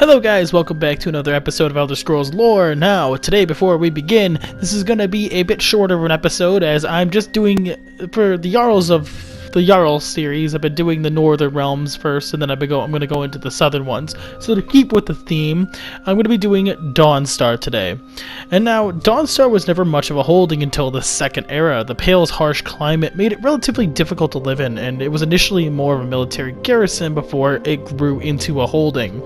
Hello guys, welcome back to another episode of Elder Scrolls Lore. Now, today before we begin, this is going to be a bit shorter of an episode as I'm just doing, for the Jarls of the Jarls series, I've been doing the Northern Realms first, and then I'm going to go into the Southern ones. So to keep with the theme, I'm going to be doing Dawnstar today. And now, Dawnstar was never much of a holding until the Second Era. The Pale's harsh climate made it relatively difficult to live in, and it was initially more of a military garrison before it grew into a holding.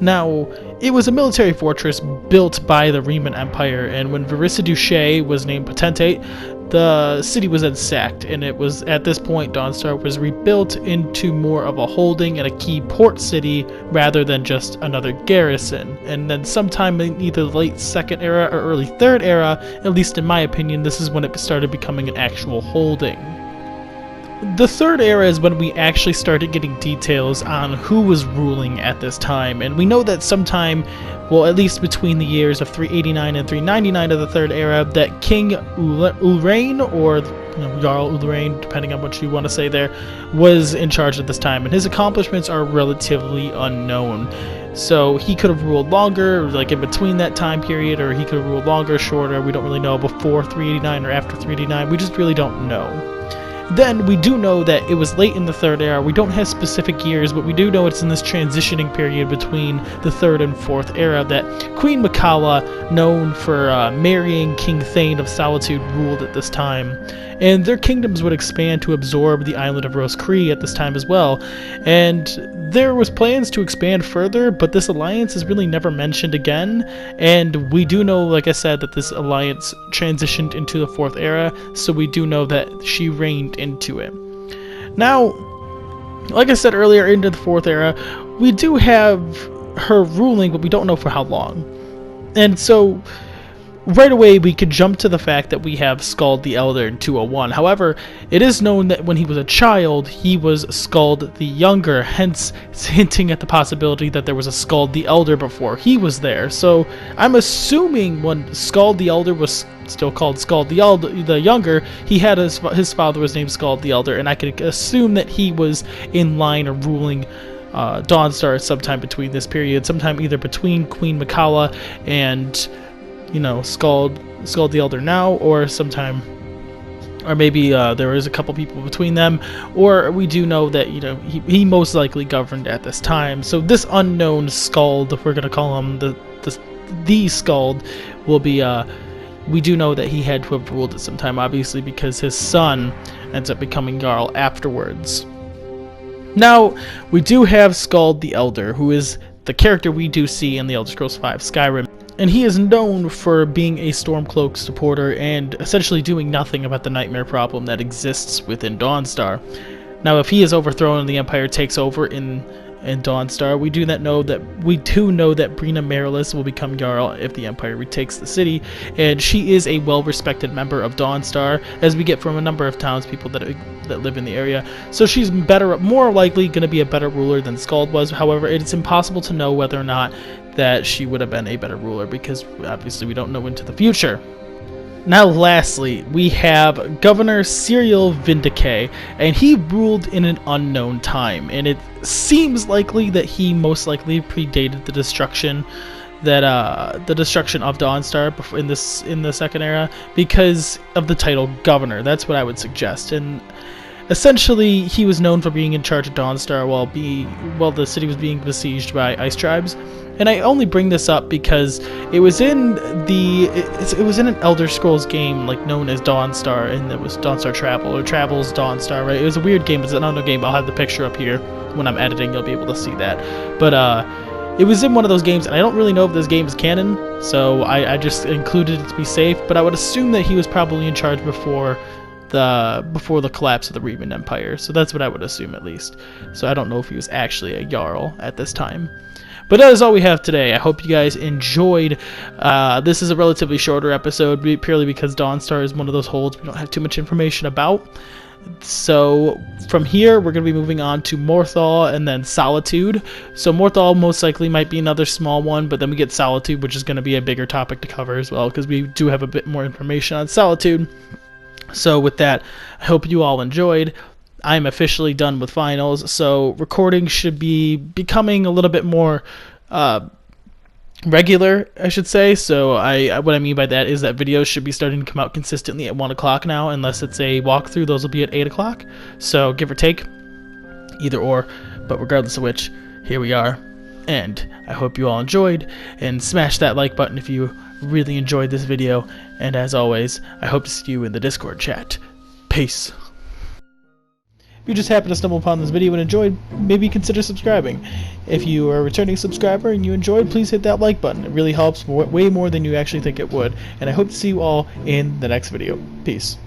Now, it was a military fortress built by the Riemann Empire, and when Varissa Duché was named Potentate, the city was then sacked, and it was at this point Dawnstar was rebuilt into more of a holding and a key port city rather than just another garrison. And then sometime in either the late Second Era or early Third Era, at least in my opinion, this is when it started becoming an actual holding. The Third Era is when we actually started getting details on who was ruling at this time, and we know that sometime, well, at least between the years of 389 and 399 of the Third Era, that King Ulrain, or Jarl Ulrain, depending on what you want to say there, was in charge at this time, and his accomplishments are relatively unknown. So he could have ruled longer, like in between that time period, or he could have ruled longer, shorter. We don't really know, before 389 or after 389. We just really don't know. Then we do know that it was late in the Third Era. We don't have specific years, but we do know it's in this transitioning period between the Third and Fourth Era that Queen Makala, known for marrying King Thane of Solitude, ruled at this time. And their kingdoms would expand to absorb the island of Rose Cree at this time as well. And there was plans to expand further, but this alliance is really never mentioned again. And we do know, like I said, that this alliance transitioned into the Fourth Era, so we do know that she reigned into it. Now, like I said earlier, into the Fourth Era, we do have her ruling, but we don't know for how long. And so right away, we could jump to the fact that we have Skald the Elder in 201. However, it is known that when he was a child, he was Skald the Younger, hence hinting at the possibility that there was a Skald the Elder before he was there. So I'm assuming when Skald the Elder was still called Skald the Younger, he had his father was named Skald the Elder, and I could assume that he was in line of ruling Dawnstar at sometime between this period, sometime either between Queen Makala and Skald the Elder now, or sometime, or maybe there is a couple people between them, or we do know that he most likely governed at this time. So this unknown Skald, if we're gonna call him the Skald, will be we do know that he had to have ruled at some time, obviously, because his son ends up becoming Jarl afterwards. Now we do have Skald the Elder, who is the character we do see in the Elder Scrolls V Skyrim. And he is known for being a Stormcloak supporter and essentially doing nothing about the nightmare problem that exists within Dawnstar. Now, if he is overthrown and the Empire takes over in Dawnstar, we do know that Brina Marilis will become Jarl if the Empire retakes the city, and she is a well-respected member of Dawnstar, as we get from a number of townspeople that live in the area. So she's more likely going to be a better ruler than Skald was. However, it's impossible to know whether or not that she would have been a better ruler, because obviously we don't know into the future. Now lastly, we have Governor Cyril Vindicay, and he ruled in an unknown time, and it seems likely that he most likely predated the destruction of Dawnstar in the Second Era, because of the title Governor. That's what I would suggest. And essentially, he was known for being in charge of Dawnstar while the city was being besieged by ice tribes. And I only bring this up because it was in an Elder Scrolls game known as Dawnstar, and it was Dawnstar Travel, or Travels Dawnstar, right? It was a weird game. It's an unknown game. I'll have the picture up here when I'm editing. You'll be able to see that. But it was in one of those games, and I don't really know if this game is canon, so I just included it to be safe. But I would assume that he was probably in charge before the collapse of the Riemann Empire. So that's what I would assume, at least. So I don't know if he was actually a Jarl at this time. But that is all we have today. I hope you guys enjoyed. This is a relatively shorter episode, purely because Dawnstar is one of those holds we don't have too much information about. So from here, we're going to be moving on to Morthal and then Solitude. So Morthal most likely might be another small one, but then we get Solitude, which is going to be a bigger topic to cover as well, because we do have a bit more information on Solitude. So with that, I hope you all enjoyed. I'm officially done with finals, so recording should be becoming a little bit more regular, I should say. So what I mean by that is that videos should be starting to come out consistently at 1 o'clock now, unless it's a walkthrough. Those will be at 8 o'clock. So give or take, either or. But regardless of which, here we are. And I hope you all enjoyed, and smash that like button if you really enjoyed this video. And as always, I hope to see you in the Discord chat. Peace. If you just happened to stumble upon this video and enjoyed, maybe consider subscribing. If you are a returning subscriber and you enjoyed, please hit that like button. It really helps way more than you actually think it would. And I hope to see you all in the next video. Peace.